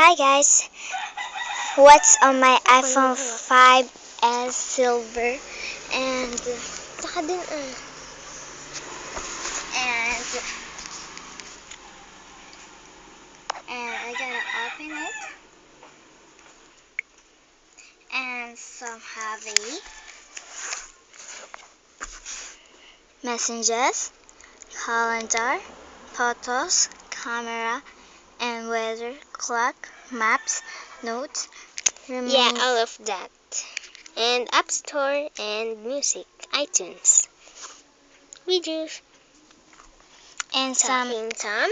Hi guys, what's on my iPhone 5s silver and Saka din and I gotta open it and some have a messages, calendar, photos, camera, and weather, clock, maps, notes, yeah, all of that. And App Store and music, iTunes. Videos. and some Talking Tom.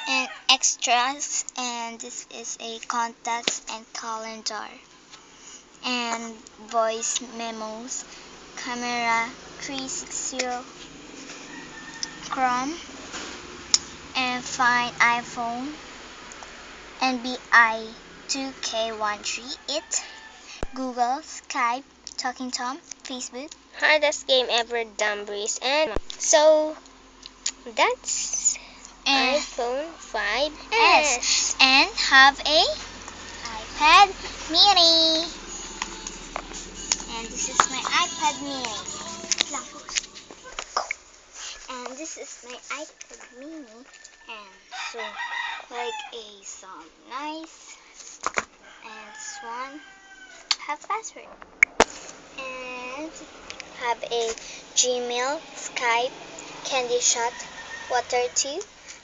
and extras, and this is a contacts and calendar and voice memos, camera 360, Chrome, and find iPhone, NBI 2K13, it, Google, Skype, Talking Tom, Facebook. Hardest game ever, Dumbbreeze. And so, that's And iPhone 5s. S and have a iPad mini. And this is my iPad mini. And this is my iPad mini. And so like some nice, and this one have password and have a Gmail, Skype, Candy Shot, Water 2,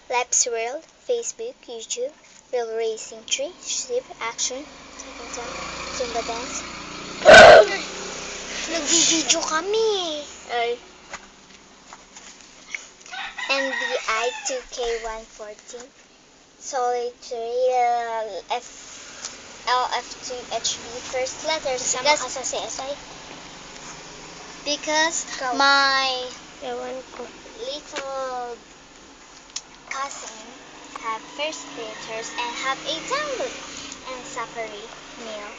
Labs World, Facebook, YouTube, Real Racing 3, Sleep, Action, Talking Tom, Zumba Dance. Nag-video kami. Ay. NBI 2K114, Solitary LF2HB, first letters Sama ka sa CSI? because Ikaw. my Ewan ko. little cousin have first letters and have a download and Safari, mail,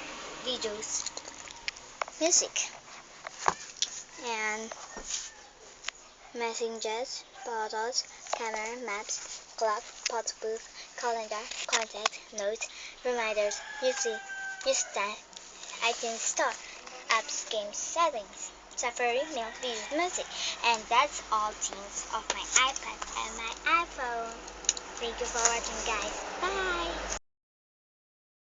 videos, music, and messages, photos, camera, maps, clock, photo booth, calendar, contact, notes, reminders, music, news time, iTunes Store, apps, games, settings, Safari, mail, videos, music, and that's all things of my iPad and my iPhone. Thank you for watching, guys. Bye!